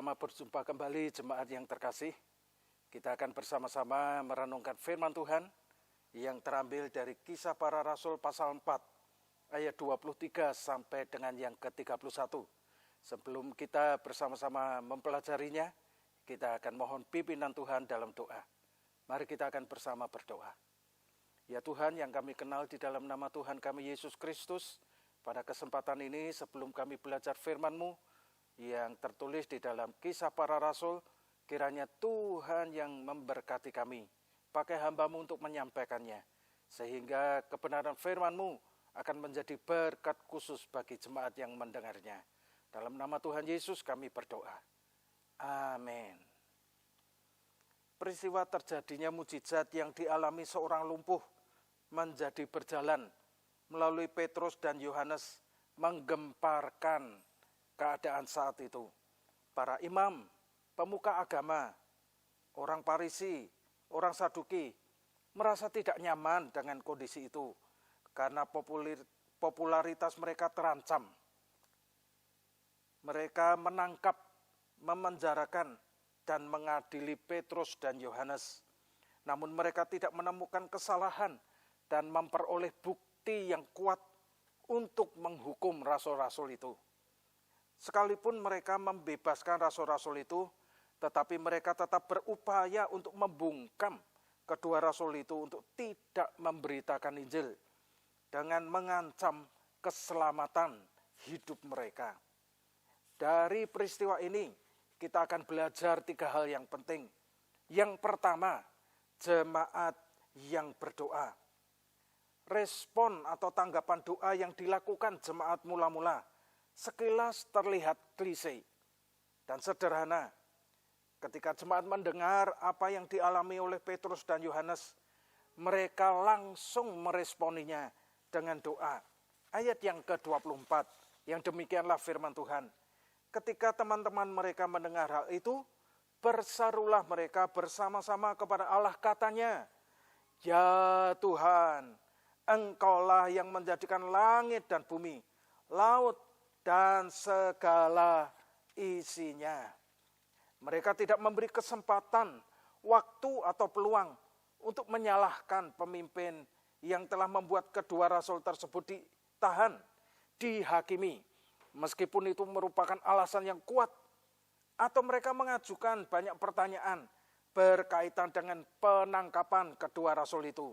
Selamat berjumpa kembali jemaat yang terkasih. Kita akan bersama-sama merenungkan firman Tuhan yang terambil dari Kisah Para Rasul pasal 4 ayat 23 sampai dengan yang ke-31. Sebelum kita bersama-sama mempelajarinya, kita akan mohon pimpinan Tuhan dalam doa. Mari kita akan bersama berdoa. Ya Tuhan yang kami kenal di dalam nama Tuhan kami Yesus Kristus, pada kesempatan ini sebelum kami belajar firman-Mu, yang tertulis di dalam Kisah Para Rasul, kiranya Tuhan yang memberkati kami, pakai hamba-Mu untuk menyampaikannya, sehingga kebenaran firman-Mu akan menjadi berkat khusus bagi jemaat yang mendengarnya. Dalam nama Tuhan Yesus kami berdoa. Amin. Peristiwa terjadinya mujizat yang dialami seorang lumpuh menjadi berjalan melalui Petrus dan Yohanes menggemparkan keadaan saat itu. Para imam, pemuka agama, orang Farisi, orang Saduki merasa tidak nyaman dengan kondisi itu karena popularitas mereka terancam. Mereka menangkap, memenjarakan, dan mengadili Petrus dan Yohanes. Namun mereka tidak menemukan kesalahan dan memperoleh bukti yang kuat untuk menghukum rasul-rasul itu. Sekalipun mereka membebaskan rasul-rasul itu, tetapi mereka tetap berupaya untuk membungkam kedua rasul itu untuk tidak memberitakan Injil dengan mengancam keselamatan hidup mereka. Dari peristiwa ini, kita akan belajar 3 hal yang penting. Yang pertama, jemaat yang berdoa. Respon atau tanggapan doa yang dilakukan jemaat mula-mula sekilas terlihat klise dan sederhana. Ketika jemaat mendengar apa yang dialami oleh Petrus dan Yohanes, mereka langsung meresponinya dengan doa. Ayat yang ke-24, yang demikianlah firman Tuhan. Ketika teman-teman mereka mendengar hal itu, berserulah mereka bersama-sama kepada Allah, katanya, "Ya Tuhan, Engkaulah yang menjadikan langit dan bumi, laut, dan segala isinya." Mereka tidak memberi kesempatan, waktu atau peluang untuk menyalahkan pemimpin yang telah membuat kedua rasul tersebut ditahan, dihakimi. Meskipun itu merupakan alasan yang kuat, atau mereka mengajukan banyak pertanyaan berkaitan dengan penangkapan kedua rasul itu,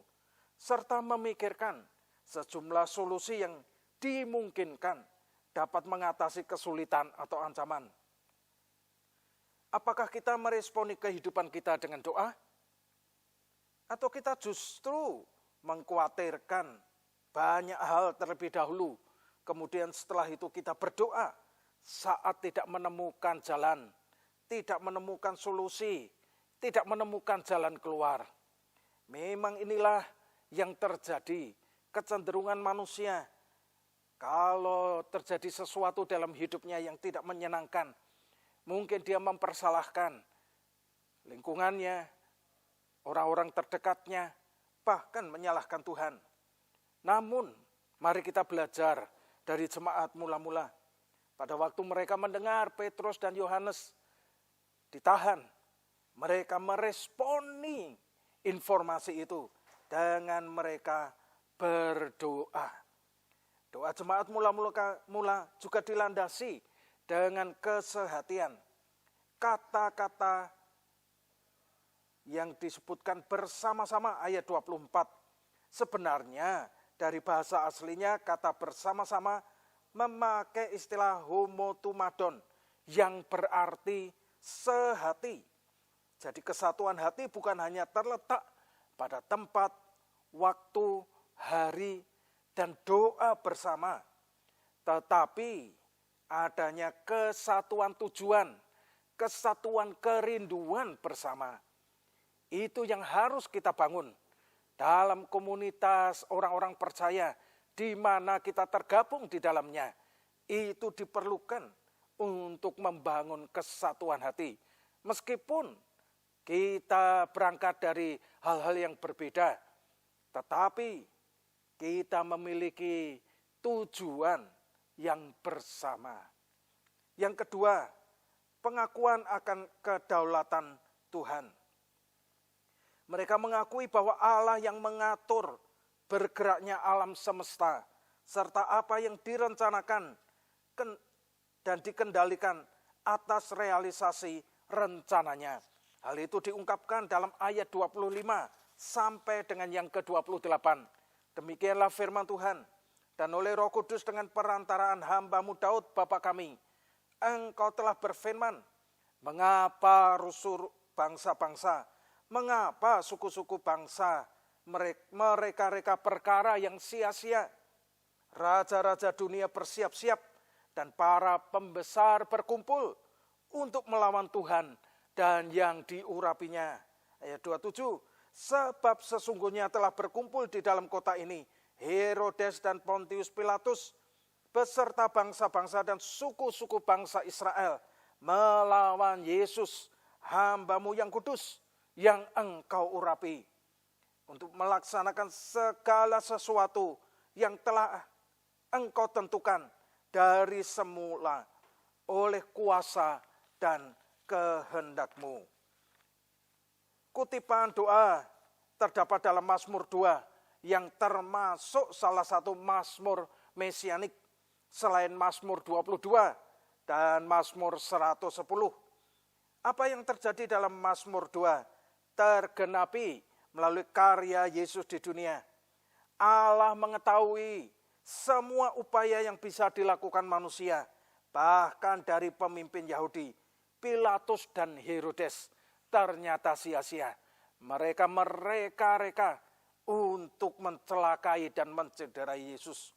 serta memikirkan sejumlah solusi yang dimungkinkan dapat mengatasi kesulitan atau ancaman. Apakah kita meresponi kehidupan kita dengan doa? Atau kita justru mengkhawatirkan banyak hal terlebih dahulu, kemudian setelah itu kita berdoa saat tidak menemukan jalan, tidak menemukan solusi, tidak menemukan jalan keluar. Memang inilah yang terjadi, kecenderungan manusia. Kalau terjadi sesuatu dalam hidupnya yang tidak menyenangkan, mungkin dia mempersalahkan lingkungannya, orang-orang terdekatnya, bahkan menyalahkan Tuhan. Namun, mari kita belajar dari jemaat mula-mula. Pada waktu mereka mendengar Petrus dan Yohanes ditahan, mereka meresponi informasi itu dengan mereka berdoa. Doa jemaat mula juga dilandasi dengan kesehatian. Kata-kata yang disebutkan bersama-sama ayat 24. Sebenarnya dari bahasa aslinya kata bersama-sama memakai istilah homotumadon yang berarti sehati. Jadi kesatuan hati bukan hanya terletak pada tempat, waktu, hari, dan doa bersama, tetapi adanya kesatuan tujuan, kesatuan kerinduan bersama. Itu yang harus kita bangun dalam komunitas orang-orang percaya di mana kita tergabung di dalamnya. Itu diperlukan untuk membangun kesatuan hati. Meskipun kita berangkat dari hal-hal yang berbeda, tetapi kita memiliki tujuan yang bersama. Yang kedua, pengakuan akan kedaulatan Tuhan. Mereka mengakui bahwa Allah yang mengatur bergeraknya alam semesta, serta apa yang direncanakan dan dikendalikan atas realisasi rencananya. Hal itu diungkapkan dalam ayat 25 sampai dengan yang ke-28. Demikianlah firman Tuhan. Dan oleh Roh Kudus dengan perantaraan hamba-Mu Daud Bapa kami, Engkau telah berfirman, mengapa rusuh bangsa-bangsa, mengapa suku-suku bangsa mereka-reka perkara yang sia-sia. Raja-raja dunia bersiap-siap dan para pembesar berkumpul untuk melawan Tuhan dan yang diurapinya. Ayat 27, sebab sesungguhnya telah berkumpul di dalam kota ini Herodes dan Pontius Pilatus beserta bangsa-bangsa dan suku-suku bangsa Israel melawan Yesus, hamba-Mu yang kudus, yang Engkau urapi, untuk melaksanakan segala sesuatu yang telah Engkau tentukan dari semula oleh kuasa dan kehendak-Mu. Kutipan doa terdapat dalam Mazmur 2 yang termasuk salah satu Mazmur mesianik selain Mazmur 22 dan Mazmur 110. Apa yang terjadi dalam Mazmur 2 tergenapi melalui karya Yesus di dunia. Allah mengetahui semua upaya yang bisa dilakukan manusia, bahkan dari pemimpin Yahudi, Pilatus dan Herodes, ternyata sia-sia. Mereka mereka-reka untuk mencelakai dan mencederai Yesus.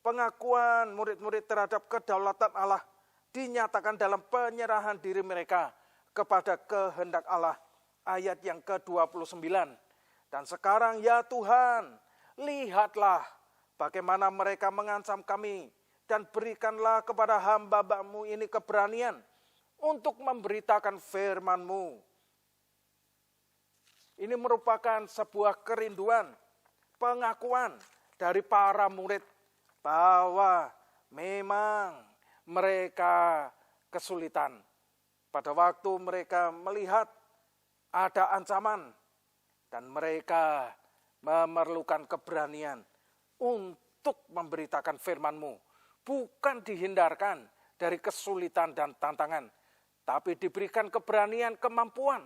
Pengakuan murid-murid terhadap kedaulatan Allah dinyatakan dalam penyerahan diri mereka kepada kehendak Allah. Ayat yang ke-29. Dan sekarang ya Tuhan, lihatlah bagaimana mereka mengancam kami, dan berikanlah kepada hamba-Mu ini keberanian untuk memberitakan firman-Mu. Ini merupakan sebuah kerinduan, pengakuan dari para murid bahwa memang mereka kesulitan. Pada waktu mereka melihat ada ancaman dan mereka memerlukan keberanian untuk memberitakan firman-Mu. Bukan dihindarkan dari kesulitan dan tantangan, tapi diberikan keberanian, kemampuan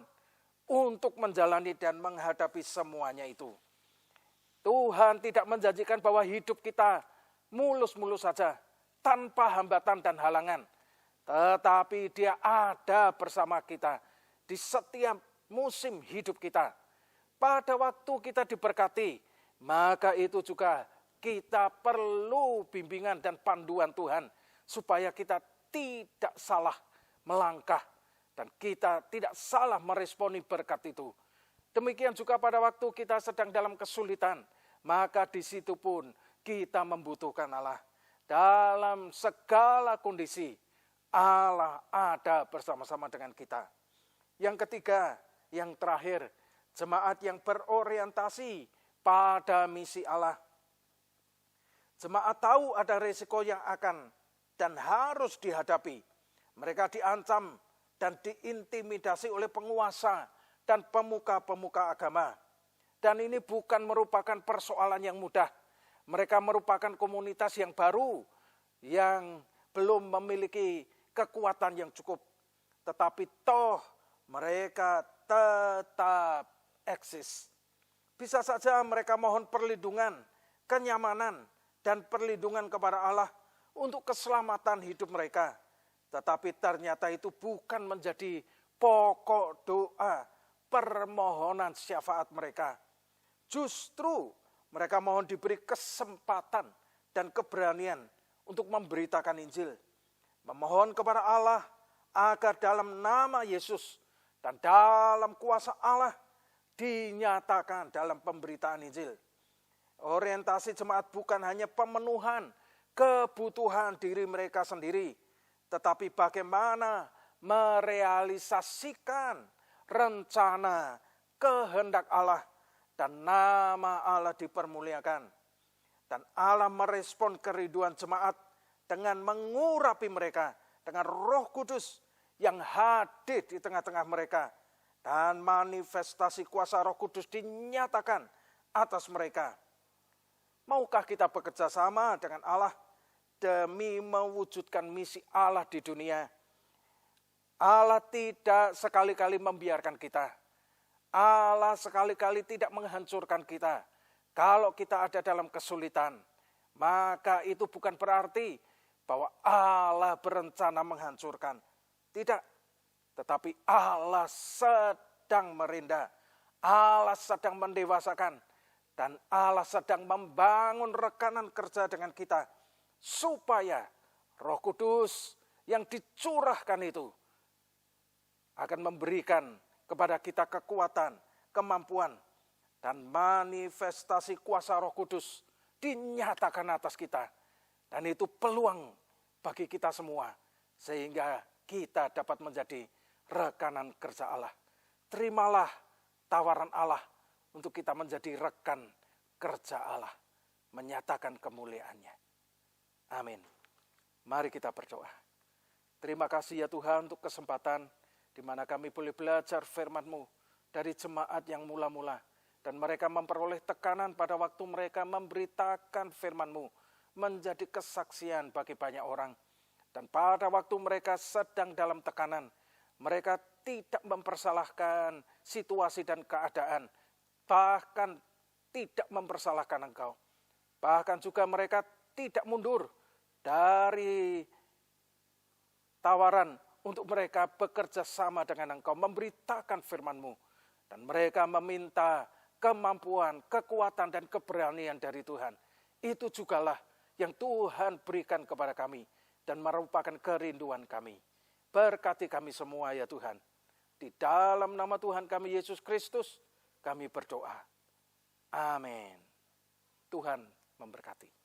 untuk menjalani dan menghadapi semuanya itu. Tuhan tidak menjanjikan bahwa hidup kita mulus-mulus saja, tanpa hambatan dan halangan. Tetapi Dia ada bersama kita di setiap musim hidup kita. Pada waktu kita diberkati, maka itu juga kita perlu bimbingan dan panduan Tuhan, supaya kita tidak salah melangkah, dan kita tidak salah meresponi berkat itu. Demikian juga pada waktu kita sedang dalam kesulitan, maka di situ pun kita membutuhkan Allah. Dalam segala kondisi, Allah ada bersama-sama dengan kita. Yang ketiga, yang terakhir, jemaat yang berorientasi pada misi Allah. Jemaat tahu ada risiko yang akan dan harus dihadapi. Mereka diancam dan diintimidasi oleh penguasa dan pemuka-pemuka agama. Dan ini bukan merupakan persoalan yang mudah. Mereka merupakan komunitas yang baru, yang belum memiliki kekuatan yang cukup. Tetapi toh mereka tetap eksis. Bisa saja mereka mohon perlindungan, kenyamanan, dan perlindungan kepada Allah untuk keselamatan hidup mereka. Tetapi ternyata itu bukan menjadi pokok doa, permohonan syafaat mereka. Justru mereka mohon diberi kesempatan dan keberanian untuk memberitakan Injil. Memohon kepada Allah agar dalam nama Yesus dan dalam kuasa Allah dinyatakan dalam pemberitaan Injil. Orientasi jemaat bukan hanya pemenuhan kebutuhan diri mereka sendiri, tetapi bagaimana merealisasikan rencana kehendak Allah dan nama Allah dipermuliakan. Dan Allah merespon kerinduan jemaat dengan mengurapi mereka dengan Roh Kudus yang hadir di tengah-tengah mereka. Dan manifestasi kuasa Roh Kudus dinyatakan atas mereka. Maukah kita bekerja sama dengan Allah demi mewujudkan misi Allah di dunia? Allah tidak sekali-kali membiarkan kita. Allah sekali-kali tidak menghancurkan kita. Kalau kita ada dalam kesulitan, maka itu bukan berarti bahwa Allah berencana menghancurkan. Tidak. Tetapi Allah sedang merinda, Allah sedang mendewasakan, dan Allah sedang membangun rekanan kerja dengan kita, supaya Roh Kudus yang dicurahkan itu akan memberikan kepada kita kekuatan, kemampuan, dan manifestasi kuasa Roh Kudus dinyatakan atas kita. Dan itu peluang bagi kita semua, sehingga kita dapat menjadi rekanan kerja Allah. Terimalah tawaran Allah untuk kita menjadi rekan kerja Allah, menyatakan kemuliaannya. Amin. Mari kita berdoa. Terima kasih ya Tuhan untuk kesempatan di mana kami boleh belajar firman-Mu dari jemaat yang mula-mula, dan mereka memperoleh tekanan pada waktu mereka memberitakan firman-Mu menjadi kesaksian bagi banyak orang. Dan pada waktu mereka sedang dalam tekanan, mereka tidak mempersalahkan situasi dan keadaan, bahkan tidak mempersalahkan Engkau. Bahkan juga mereka tidak mundur dari tawaran untuk mereka bekerja sama dengan Engkau, memberitakan firman-Mu. Dan mereka meminta kemampuan, kekuatan, dan keberanian dari Tuhan. Itu jugalah yang Tuhan berikan kepada kami dan merupakan kerinduan kami. Berkati kami semua ya Tuhan. Di dalam nama Tuhan kami Yesus Kristus, kami berdoa. Amin. Tuhan memberkati.